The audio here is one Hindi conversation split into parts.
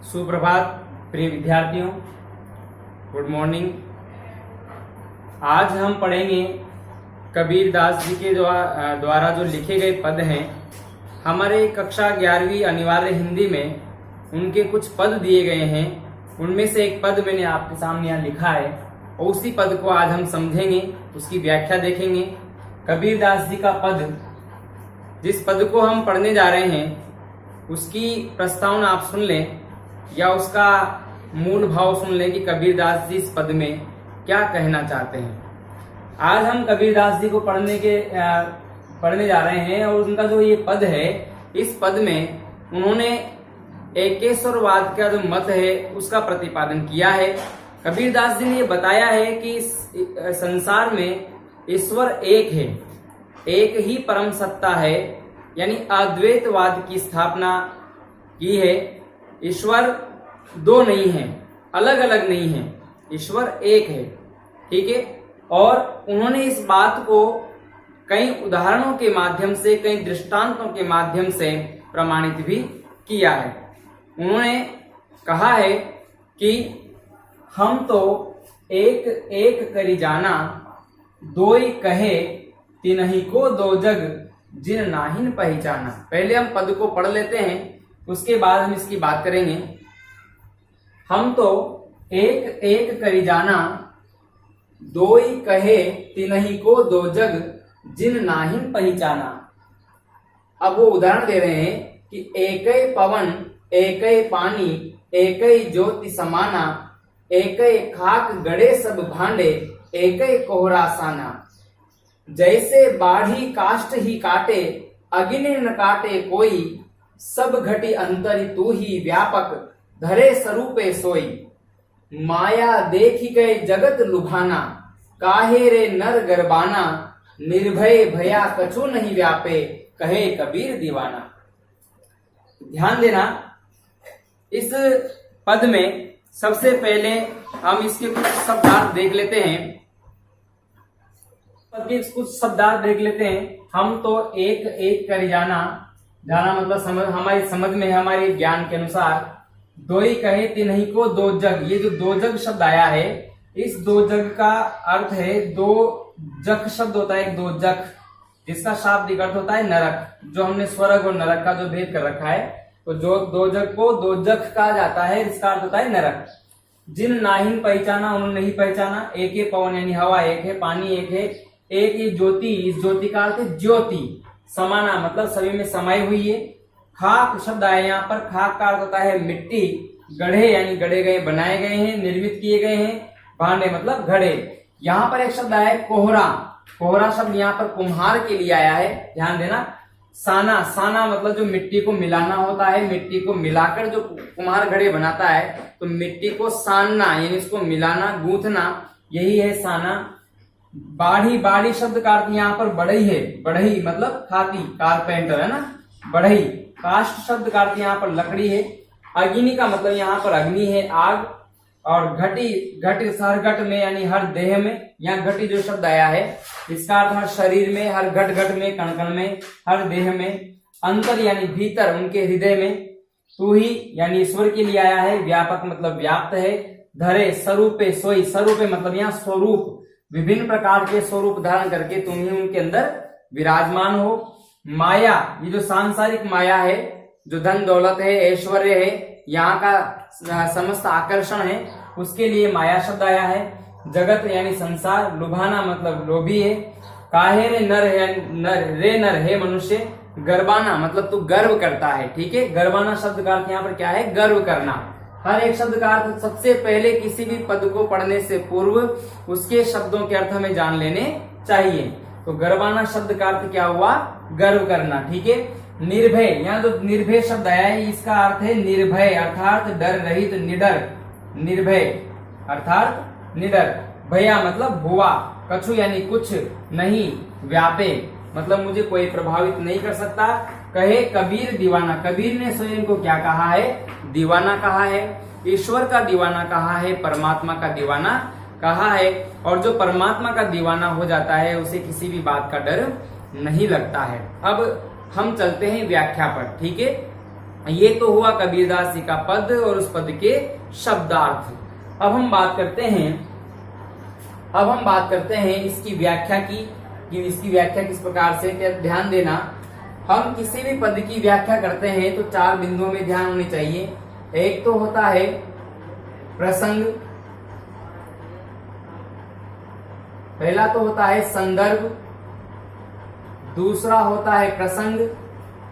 सुप्रभात प्रिय विद्यार्थियों, गुड मॉर्निंग। आज हम पढ़ेंगे कबीर दास जी के द्वारा जो लिखे गए पद हैं। हमारे कक्षा 11वीं अनिवार्य हिंदी में उनके कुछ पद दिए गए हैं। उनमें से एक पद मैंने आपके सामने यहाँ लिखा है और उसी पद को आज हम समझेंगे, उसकी व्याख्या देखेंगे। कबीर दास जी का पद, जिस पद को हम पढ़ने जा रहे हैं उसकी प्रस्तावना आप सुन लें या उसका मूल भाव सुन लें कि कबीर दास जी इस पद में क्या कहना चाहते हैं। आज हम कबीर दास जी को पढ़ने जा रहे हैं और उनका जो ये पद है, इस पद में उन्होंने एकेश्वरवाद का जो मत है उसका प्रतिपादन किया है। कबीर दास जी ने ये बताया है कि इस संसार में ईश्वर एक है, एक ही परम सत्ता है, यानी अद्वैतवाद की स्थापना की है। ईश्वर दो नहीं है, अलग अलग नहीं है, ईश्वर एक है, ठीक है। और उन्होंने इस बात को कई उदाहरणों के माध्यम से, कई दृष्टांतों के माध्यम से प्रमाणित भी किया है। उन्होंने कहा है कि हम तो एक एक करी जाना, दोई कहे तिनहि को दो जग, जिन नाहिन पहचाना। पहले हम पद को पढ़ लेते हैं, उसके बाद हम इसकी बात करेंगे। हम तो एक एक करी जाना, दोई कहे तिनहि को दो जग, जिन नाहिन पहचाना। अब वो उदाहरण दे रहे हैं कि एकै पवन एकै पानी, एकै ज्योति समाना, एकै खाक गड़े सब भांडे, एकै कोहरा साना। जैसे बाढ़ी काष्ठ ही काटे, अग्नि न काटे कोई, सब घटी अंतरि तू ही व्यापक, धरे स्वरूपे सोई। माया देखी गए जगत लुभाना, काहे रे नर गरबाना, निर्भय भया कछु नहीं व्यापे, कहे कबीर दीवाना। ध्यान देना, इस पद में सबसे पहले हम इसके कुछ शब्दार्थ देख लेते हैं। कुछ शब्दार्थ देख लेते हैं। हम तो एक एक कर जाना मतलब हमारी समझ में, हमारे ज्ञान के अनुसार, दोई कहे तिन्हि को दो जग। ये जो दो जग शब्द आया है, इस दो जग का अर्थ है, दो जग शब्द होता है, दो जग, जिसका शाब्दिक अर्थ होता है नरक। जो हमने स्वर्ग और नरक का जो भेद कर रखा है, तो जो दो जग को दो जग कहा जाता है, इसका अर्थ होता है नरक। जिन नाहिन पहचाना, उन्होंने नहीं पहचाना। एक ही पवन यानी हवा एक है, पानी एक है, एक ही ज्योति, इस ज्योति का अर्थ है ज्योति, समाना मतलब सभी में समाई हुई है। खाक शब्द आया यहाँ पर, खाक का अर्थ होता है मिट्टी। गढ़े यानी गढ़े गए, बनाए गए हैं, निर्मित किए गए हैं। भांडे मतलब घड़े। यहाँ पर एक शब्द आया है कोहरा। कोहरा शब्द यहाँ पर कुम्हार के लिए आया है, ध्यान देना। साना, साना मतलब जो मिट्टी को मिलाना होता है, मिट्टी को मिलाकर जो कुम्हार घड़े बनाता है, तो मिट्टी को सानना यानी इसको मिलाना, गूंथना, यही है साना। बाढ़ी, बाढ़ी शब्द का अर्थ यहाँ पर बढ़ई है। बढ़ई मतलब खाती, कारपेंटर है ना, बढ़ई। काष्ठ शब्द का अर्थ यहाँ पर लकड़ी है। अग्नि का मतलब यहाँ पर अग्नि है, आग। और घटी, घट हर घट में यानी हर देह में, यहाँ घटी जो शब्द आया है, इसका अर्थ हर शरीर में, हर घट घट में, कण कण में, हर देह में। अंतर यानी भीतर, उनके हृदय में। तू ही यानी ईश्वर के लिए आया है। व्यापक मतलब व्याप्त है। धरे स्वरूपे सोई, स्वरूपे मतलब यहाँ स्वरूप, विभिन्न प्रकार के स्वरूप धारण करके तुम ही उनके अंदर विराजमान हो। माया, ये जो सांसारिक माया है, जो धन दौलत है, ऐश्वर्य है, यहाँ का समस्त आकर्षण है, उसके लिए माया शब्द आया है। जगत यानी संसार। लुभाना मतलब लोभी है। काहे रे नर है, नर है मनुष्य। गर्बाना मतलब तू गर्व करता है, ठीक है। गर्बाना शब्द का अर्थ यहाँ पर क्या है, गर्व करना। हर एक शब्द का अर्थ सबसे पहले किसी भी पद को पढ़ने से पूर्व उसके शब्दों के अर्थ हमें जान लेने चाहिए। तो गर्वाना शब्द का अर्थ क्या हुआ, गर्व करना, ठीक है। निर्भय, यहाँ जो निर्भय शब्द आया है, इसका अर्थ है निर्भय अर्थात डर रहित, निडर। निर्भय अर्थात निडर। भया मतलब हुआ। कछु यानी कुछ नहीं। व्यापे मतलब मुझे कोई प्रभावित नहीं कर सकता। कहे कबीर दीवाना, कबीर ने स्वयं को क्या कहा है, दीवाना कहा है। ईश्वर का दीवाना कहा है, परमात्मा का दीवाना कहा है। और जो परमात्मा का दीवाना हो जाता है, उसे किसी भी बात का डर नहीं लगता है। अब हम चलते हैं व्याख्या पर, ठीक है। ये तो हुआ कबीरदास जी का पद और उस पद के शब्दार्थ। अब हम बात करते हैं इसकी व्याख्या की, कि इसकी व्याख्या किस प्रकार से। ध्यान देना, हम किसी भी पद की व्याख्या करते हैं तो 4 बिंदुओं में ध्यान होनी चाहिए। एक तो होता है प्रसंग, पहला तो होता है संदर्भ, दूसरा होता है प्रसंग,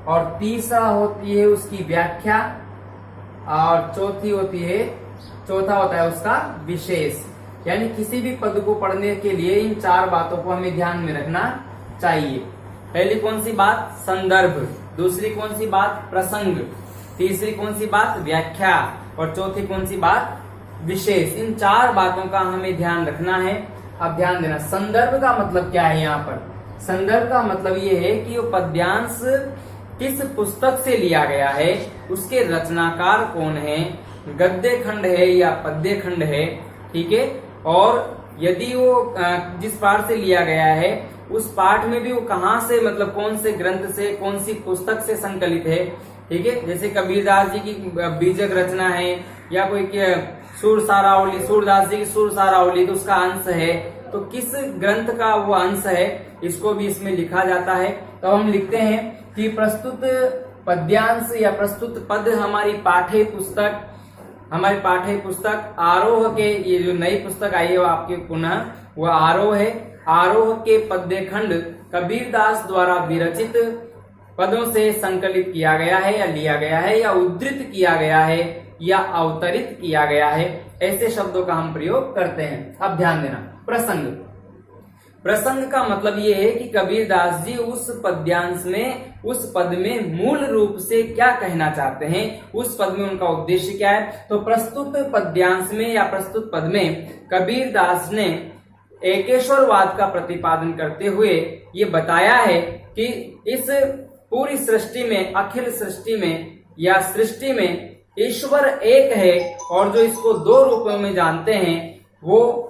और तीसरा होती है उसकी व्याख्या, और चौथा होता है उसका विशेष। यानी किसी भी पद को पढ़ने के लिए इन 4 बातों को हमें ध्यान में रखना चाहिए। पहली कौन सी बात? संदर्भ। दूसरी कौन सी बात? प्रसंग। तीसरी कौन सी बात? व्याख्या। और चौथी कौन सी बात? विशेष। इन 4 बातों का हमें ध्यान रखना है। अब ध्यान देना, संदर्भ का मतलब क्या है यहाँ पर? संदर्भ का मतलब ये है कि वो पद्यांश किस पुस्तक से लिया गया है, उसके रचनाकार कौन है, गद्य खंड है या पद्य खंड है, ठीक है। और यदि वो जिस पाठ से लिया गया है उस पाठ में भी वो कहाँ से, मतलब कौन से ग्रंथ से, कौन सी पुस्तक से संकलित है, ठीक है। जैसे कबीरदास जी की बीजक रचना है या कोई सूरदास जी की सुर सारावली, तो उसका अंश है, तो किस ग्रंथ का वो अंश है, इसको भी इसमें लिखा जाता है। तो हम लिखते हैं कि प्रस्तुत पद्यांश या प्रस्तुत पद हमारी पाठ्य पुस्तक आरोह के, ये जो नई पुस्तक आई है वो आपके पुनः वो आरोह है, आरोह के पद्य खंड कबीरदास द्वारा विरचित पदों से संकलित किया गया है या लिया गया है या उद्धृत किया गया है या अवतरित किया गया है, ऐसे शब्दों का हम प्रयोग करते हैं। अब ध्यान देना, प्रसंग का मतलब ये है कि कबीरदास जी उस पद्यांश में, उस पद में मूल रूप से क्या कहना चाहते हैं, उस पद में उनका उद्देश्य क्या है। तो प्रस्तुत पद्यांश में या प्रस्तुत पद में कबीरदास ने एकेश्वरवाद का प्रतिपादन करते हुए ये बताया है कि इस पूरी सृष्टि में, अखिल सृष्टि में या सृष्टि में ईश्वर एक है और जो इसको 2 रूपों में जानते हैं वो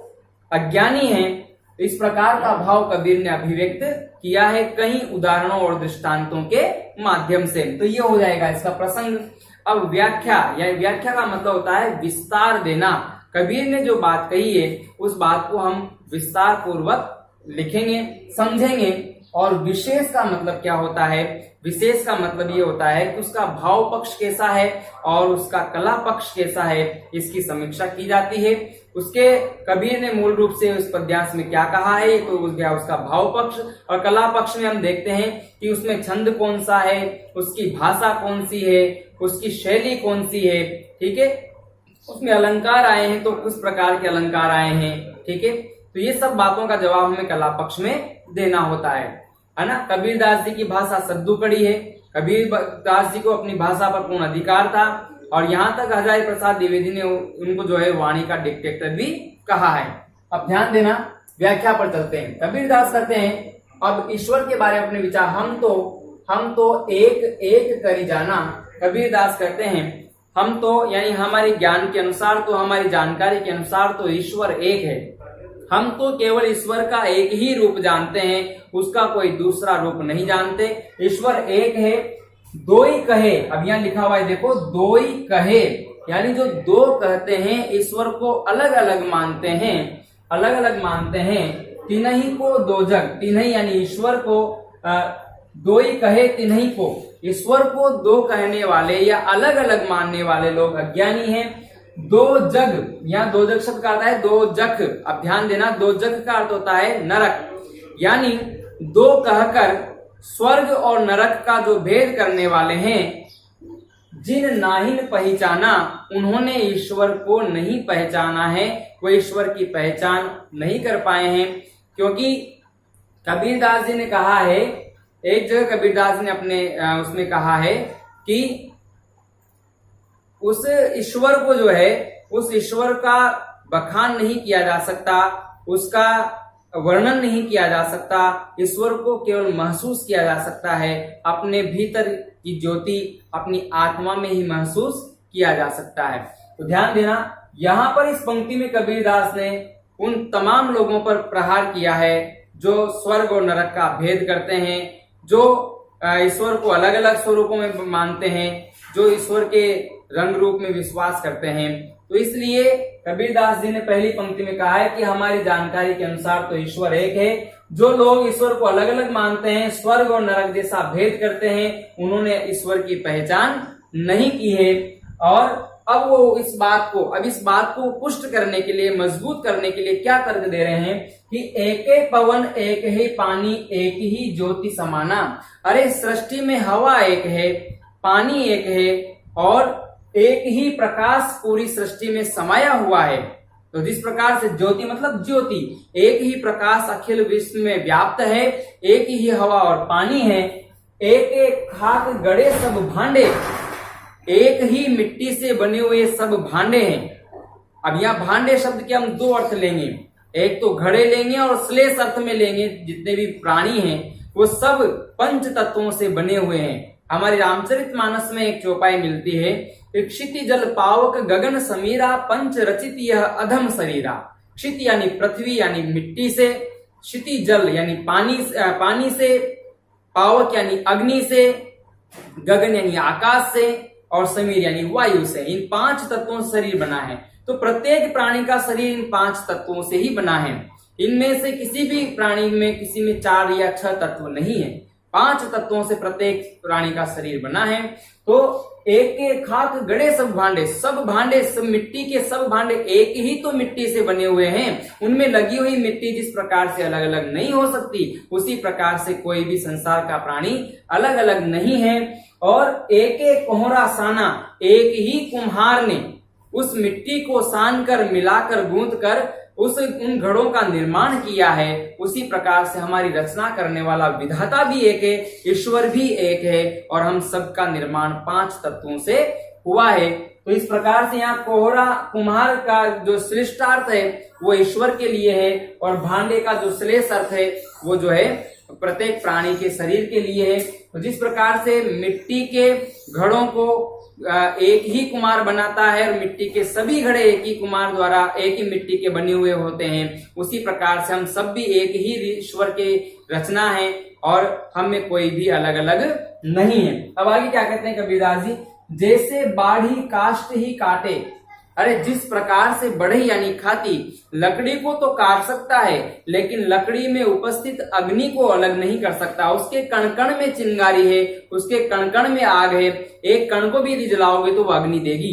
अज्ञानी हैं। इस प्रकार का भाव कबीर ने अभिव्यक्त किया है कई उदाहरणों और दृष्टांतों के माध्यम से। तो ये हो जाएगा इसका प्रसंग। अब व्याख्या, या व्याख्या का मतलब होता है विस्तार देना। कबीर ने जो बात कही है उस बात को हम विस्तार पूर्वक लिखेंगे, समझेंगे। और विशेष का मतलब क्या होता है? विशेष का मतलब ये होता है कि उसका भाव पक्ष कैसा है और उसका कला पक्ष कैसा है, इसकी समीक्षा की जाती है। उसके कबीर ने मूल रूप से उस पद्यांश में क्या कहा है, तो उसका भाव पक्ष, और कला पक्ष में हम देखते हैं कि उसमें छंद कौन सा है, उसकी भाषा कौन सी है, उसकी शैली कौन सी है, ठीक है। उसमें अलंकार आए हैं तो किस प्रकार के अलंकार आए हैं, ठीक है। तो ये सब बातों का जवाब हमें कला पक्ष में देना होता है ना। कबीरदास जी की भाषा सद्दुकड़ी है। कबीरदास जी को अपनी भाषा पर पूर्ण अधिकार था और यहाँ तक हजारी प्रसाद द्विवेदी ने उनको जो है वाणी का डिक्टेटर भी कहा है। अब ध्यान देना, व्याख्या पर चलते हैं। कबीरदास कहते हैं अब ईश्वर के बारे में अपने विचार, हम तो एक करी जाना। कबीरदास कहते हैं हम तो, यानी हमारे ज्ञान के अनुसार, तो हमारी जानकारी के अनुसार तो ईश्वर एक है। हम तो केवल ईश्वर का एक ही रूप जानते हैं, उसका कोई दूसरा रूप नहीं जानते। ईश्वर एक है, 2 ही कहे। अब यहाँ लिखा हुआ है देखो, 2 ही कहे, यानी जो 2 कहते हैं ईश्वर को अलग अलग मानते हैं। तिन्ही को 2 जग, तिन्ही यानी ईश्वर को 2 ही कहे, तिन्ही को, ईश्वर को 2 कहने वाले या अलग अलग मानने वाले लोग अज्ञानी हैं। 2 जग, यहाँ 2 जग शब्द का अर्थ है 2 जख। अब ध्यान देना, 2 जग का अर्थ होता है नरक, यानी 2 कहकर स्वर्ग और नरक का जो भेद करने वाले हैं। जिन नाहिन पहचाना, उन्होंने ईश्वर को नहीं पहचाना है, वो ईश्वर की पहचान नहीं कर पाए हैं। क्योंकि कबीरदास जी ने कहा है, एक जगह कबीरदास जी ने अपने उसमें कहा है कि उस ईश्वर को जो है, उस ईश्वर का बखान नहीं किया जा सकता, उसका वर्णन नहीं किया जा सकता। ईश्वर को केवल महसूस किया जा सकता है, अपने भीतर की ज्योति अपनी आत्मा में ही महसूस किया जा सकता है। तो ध्यान देना, यहाँ पर इस पंक्ति में कबीरदास ने उन तमाम लोगों पर प्रहार किया है जो स्वर्ग और नरक का भेद करते हैं, जो ईश्वर को अलग अलग स्वरूपों में मानते हैं, जो ईश्वर के रंग रूप में विश्वास करते हैं। तो इसलिए कबीरदास जी ने पहली पंक्ति में कहा है कि हमारी जानकारी के अनुसार तो ईश्वर एक है। जो लोग ईश्वर को अलग अलग मानते हैं, स्वर्ग और नरक जैसा भेद करते हैं, उन्होंने ईश्वर की पहचान नहीं की है। और अब वो इस बात को पुष्ट करने के लिए, मजबूत करने के लिए क्या तर्क दे रहे हैं कि एक ही पवन, एक ही पानी, एक ही ज्योति समाना। अरे सृष्टि में हवा एक है, पानी एक है और एक ही प्रकाश पूरी सृष्टि में समाया हुआ है। तो जिस प्रकार से ज्योति मतलब ज्योति, एक ही प्रकाश अखिल विश्व में व्याप्त है, एक ही हवा और पानी है, एक एक खाक गड़े सब भांडे, एक ही मिट्टी से बने हुए सब भांडे हैं। अब यहाँ भांडे शब्द के हम दो अर्थ लेंगे, एक तो घड़े लेंगे और श्लेष अर्थ में लेंगे। जितने भी प्राणी हैं वो सब पंच तत्वों से बने हुए हैं। हमारे रामचरितमानस में एक चौपाई मिलती है, क्षिति जल पावक गगन समीरा, पंच रचित यह अधम शरीरा। क्षिति यानी पृथ्वी यानी मिट्टी से, क्षिति जल यानी पानी से, पावक यानी अग्नि से, गगन यानी आकाश से और समीर यानी वायु से। इन पांच तत्वों से शरीर बना है। तो प्रत्येक प्राणी का शरीर इन पांच तत्वों से ही बना है। इनमें से किसी भी प्राणी में किसी में 4 या 6 तत्व नहीं है, 5 तत्वों से प्रत्येक प्राणी का शरीर बना है। तो एक एक खाक गड़े सब भांडे, सब भांडे, सब मिट्टी के सब भांडे एक ही तो मिट्टी से बने हुए हैं। उनमें लगी हुई मिट्टी जिस प्रकार से अलग अलग नहीं हो सकती, उसी प्रकार से कोई भी संसार का प्राणी अलग अलग नहीं है। और एक एक कोहरा साना, एक ही कुम्हार ने उस मिट्टी को सान कर, मिलाकर, गूंथ कर उन घड़ों का निर्माण किया है। उसी प्रकार से हमारी रचना करने वाला विधाता भी एक है, ईश्वर भी एक है और हम सबका निर्माण 5 तत्वों से हुआ है। तो इस प्रकार से यहाँ कोहरा कुम्हार का जो श्रेष्ठार्थ है वो ईश्वर के लिए है और भांडे का जो श्लेष अर्थ है वो जो है प्रत्येक प्राणी के शरीर के लिए है। तो जिस प्रकार से मिट्टी के घड़ों को एक ही कुम्हार बनाता है और मिट्टी के सभी घड़े एक ही कुम्हार द्वारा एक ही मिट्टी के बने हुए होते हैं, उसी प्रकार से हम सब भी एक ही ईश्वर के रचना है और हम में कोई भी अलग अलग नहीं है। अब आगे क्या कहते हैं कबीरदास जी, जैसे बाढ़ी काष्ठ ही काटे। अरे जिस प्रकार से बढ़ई यानी खाती लकड़ी को तो काट सकता है, लेकिन लकड़ी में उपस्थित अग्नि को अलग नहीं कर सकता। उसके कण कण में चिंगारी है, उसके कण कण में आग है। एक कण को भी यदि जलाओगे तो वो अग्नि देगी।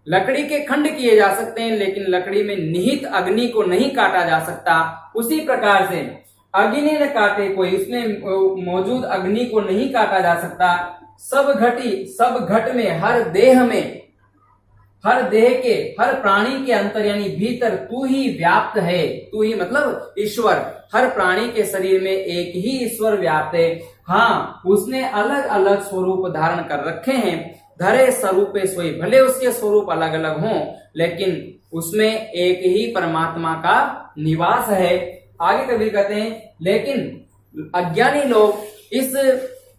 लकड़ी के खंड किए जा सकते हैं, लेकिन लकड़ी में निहित अग्नि को नहीं काटा जा सकता। उसी प्रकार से अग्नि न काटे कोई, इसमें मौजूद अग्नि को नहीं काटा जा सकता। सब घट में, हर देह में, हर देह के, हर प्राणी के अंतर यानी भीतर तू ही व्याप्त है। तू ही मतलब ईश्वर। हर प्राणी के शरीर में एक ही ईश्वर व्याप्त है। हाँ, उसने अलग अलग स्वरूप धारण कर रखे हैं। धरे स्वरूपे सोई, भले उसके स्वरूप अलग अलग हों, लेकिन उसमें एक ही परमात्मा का निवास है। आगे कबीर कहते हैं, लेकिन अज्ञानी लोग इस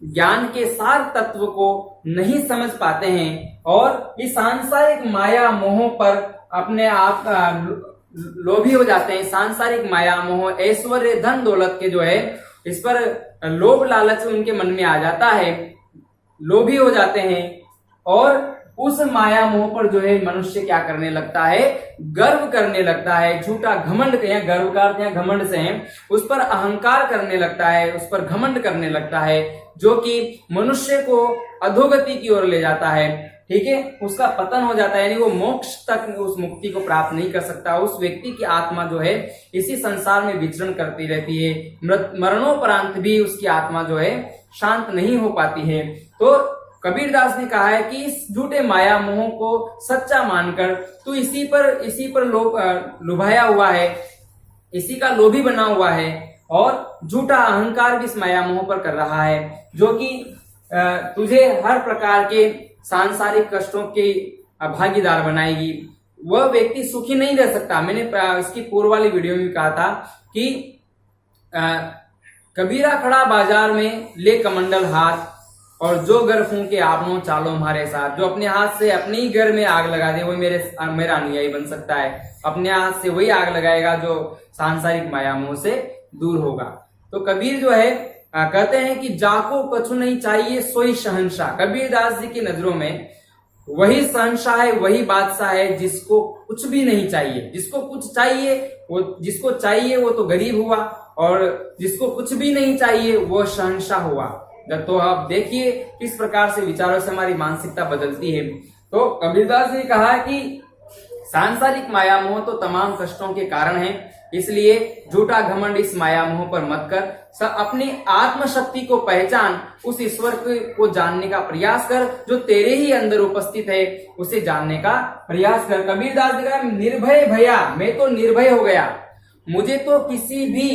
ज्ञान के सार तत्व को नहीं समझ पाते हैं और इस सांसारिक माया मोह पर अपने आप लोभी हो जाते हैं। सांसारिक माया मोह, ऐश्वर्य, धन दौलत के जो है इस पर लोभ लालच उनके मन में आ जाता है, लोभी हो जाते हैं और उस माया मोह पर जो है मनुष्य क्या करने लगता है, गर्व करने लगता है। झूठा घमंड, यहाँ गर्व का अर्थ यहाँ घमंड से है, उस पर अहंकार करने लगता है, उस पर घमंड करने लगता है, जो कि मनुष्य को अधोगति की ओर ले जाता है। ठीक है, उसका पतन हो जाता है, यानी वो मोक्ष तक उस मुक्ति को प्राप्त नहीं कर सकता। उस व्यक्ति की आत्मा जो है इसी संसार में विचरण करती रहती है। मरणोपरांत भी उसकी आत्मा जो है शांत नहीं हो पाती है। तो कबीरदास ने कहा है कि इस झूठे माया मोह को सच्चा मानकर तू इसी पर लुभाया हुआ है, इसी का लोभी बना हुआ है और झूठा अहंकार भी इस माया मोह पर कर रहा है, जो कि तुझे हर प्रकार के सांसारिक कष्टों के भागीदार बनाएगी। वह व्यक्ति सुखी नहीं रह सकता। मैंने इसकी पूर्व वाली वीडियो में कहा था कि कबीरा खड़ा बाजार में ले कमंडल हाथ और जो घर फूंके आपनो चालो हमारे साथ। जो अपने हाथ से अपने ही घर में आग लगा दे, वो मेरा अनुयायी बन सकता है। अपने हाथ से वही आग लगाएगा जो सांसारिक माया मोह से दूर होगा। तो कबीर जो है कहते हैं कि जाको कछु नहीं चाहिए सोई शहंशाह। कबीरदास जी की नजरों में वही शहंशाह है, वही बादशाह है जिसको कुछ भी नहीं चाहिए। जिसको कुछ चाहिए वो, जिसको चाहिए वो तो गरीब हुआ, और जिसको कुछ भी नहीं चाहिए वो शहंशाह हुआ। तो आप देखिए किस प्रकार से विचारों से हमारी मानसिकता बदलती है। तो कबीरदास ने कहा कि सांसारिक माया मोह तो तमाम कष्टों के कारण है, इसलिए झूठा घमंड इस माया मोह पर मत कर। अपनी आत्मशक्ति को पहचान, उस ईश्वर को जानने का प्रयास कर जो तेरे ही अंदर उपस्थित है, उसे जानने का प्रयास कर। कबीरदास ने कहा निर्भय भया, मैं तो निर्भय हो गया, मुझे तो किसी भी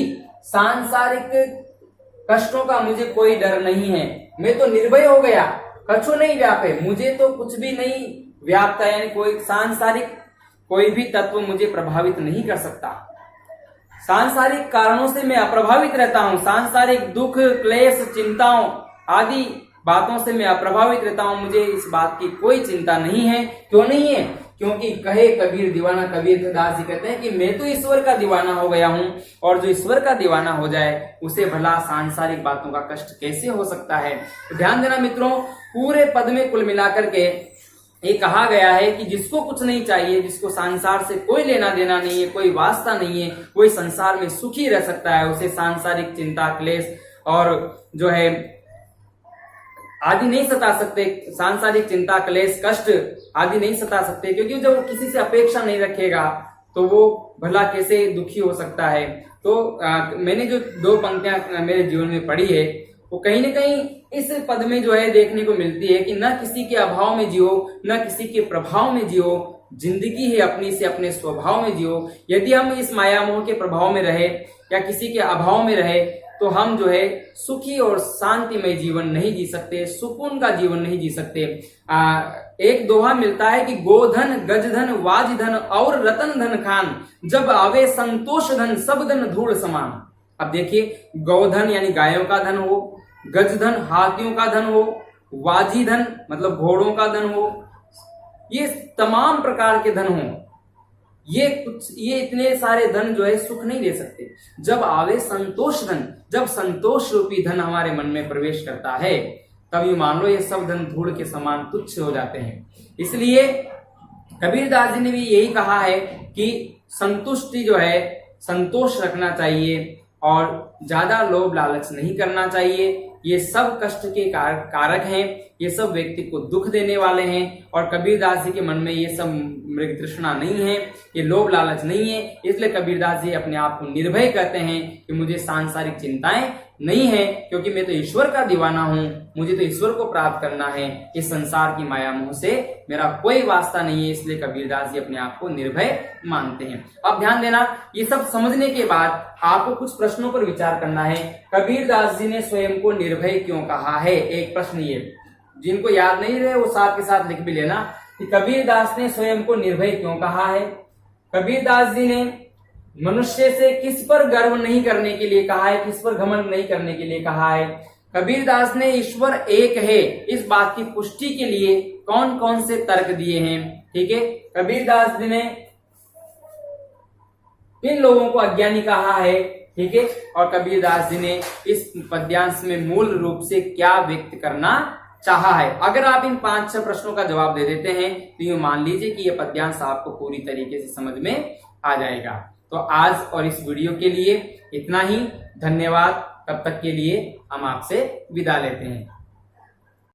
सांसारिक कष्टों का मुझे कोई डर नहीं है। मैं तो निर्भय हो गया, कछु नहीं व्यापे, मुझे तो कुछ भी नहीं व्यापता, यानी कोई सांसारिक कोई भी तत्व मुझे प्रभावित नहीं कर सकता। सांसारिक कारणों से मैं अप्रभावित रहता हूं, सांसारिक दुख क्लेश चिंताओं आदि बातों से मैं अप्रभावित रहता हूं, मुझे इस बात की कोई चिंता नहीं है। क्यों नहीं है? क्योंकि कहे कबीर दीवाना, कबीरदास जी कहते हैं कि मैं तो ईश्वर का दीवाना हो गया हूं, और जो ईश्वर का दीवाना हो जाए उसे भला सांसारिक बातों का कष्ट कैसे हो सकता है। तो ध्यान देना मित्रों, पूरे पद में कुल मिलाकर के ये कहा गया है कि जिसको कुछ नहीं चाहिए, जिसको संसार से कोई लेना देना नहीं है, कोई वास्ता नहीं है, वही संसार में सुखी रह सकता है। उसे सांसारिक चिंता क्लेश और जो है आदि नहीं सता सकते, सांसारिक चिंता क्लेश कष्ट आदि नहीं सता सकते, क्योंकि जब वो किसी से अपेक्षा नहीं रखेगा तो वो भला कैसे दुखी हो सकता है। तो मैंने जो दो पंक्तियां मेरे जीवन में पढ़ी है वो कहीं ना कहीं इस पद में जो है देखने को मिलती है कि न किसी के अभाव में जियो, न किसी के प्रभाव में जियो, जिंदगी है अपनी से अपने स्वभाव में जियो। यदि हम इस माया मोह के प्रभाव में रहे या किसी के अभाव में रहे तो हम जो है सुखी और शांतिमय जीवन नहीं जी सकते, सुकून का जीवन नहीं जी सकते। एक दोहा मिलता है कि गोधन गजधन वाजधन और रतन धन खान, जब आवे संतोष धन सब धन धूल समान। अब देखिए, गौधन यानी गायों का धन हो, गजधन हाथियों का धन हो, वाजी धन मतलब घोड़ों का धन हो, ये तमाम प्रकार के धन हो, ये इतने सारे धन जो है सुख नहीं दे सकते। जब आवे संतोष धन, जब संतोष रूपी धन हमारे मन में प्रवेश करता है तब ये मान लो ये सब धन धूल के समान तुच्छ हो जाते हैं। इसलिए कबीरदास जी ने भी यही कहा है कि संतुष्टि जो है, संतोष रखना चाहिए और ज्यादा लोभ लालच नहीं करना चाहिए। ये सब कष्ट के कारक हैं, ये सब व्यक्ति को दुख देने वाले हैं, और कबीरदास जी के मन में ये सब मृग तृष्णा नहीं है, ये लोभ लालच नहीं है। इसलिए कबीरदास जी अपने आप को निर्भय कहते हैं कि मुझे सांसारिक चिंताएं नहीं है, क्योंकि मैं तो ईश्वर का दीवाना हूं, मुझे तो ईश्वर को प्राप्त करना है, इस संसार की माया मोह से मेरा कोई वास्ता नहीं है। इसलिए कबीरदास जी अपने आप को निर्भय मानते हैं। अब ध्यान देना, ये सब समझने के बाद आपको कुछ प्रश्नों पर विचार करना है। कबीरदास जी ने स्वयं को निर्भय क्यों कहा है? एक प्रश्न ये, जिनको याद नहीं रहे वो साथ के साथ लिख भी लेना कि कबीरदास ने स्वयं को निर्भय क्यों कहा है। कबीरदास जी ने मनुष्य से किस पर गर्व नहीं करने के लिए कहा है, किस पर घमंड नहीं करने के लिए कहा है। कबीरदास ने ईश्वर एक है इस बात की पुष्टि के लिए कौन कौन से तर्क दिए हैं। ठीक है, कबीरदास जी ने किन लोगों को अज्ञानी कहा है। ठीक है, और कबीरदास जी ने इस पद्यांश में मूल रूप से क्या व्यक्त करना चाहा है। अगर आप इन 5-6 प्रश्नों का जवाब दे देते हैं तो ये मान लीजिए कि ये पद्यांश आपको पूरी तरीके से समझ में आ जाएगा। तो आज और इस वीडियो के लिए इतना ही। धन्यवाद। तब तक के लिए हम आपसे विदा लेते हैं।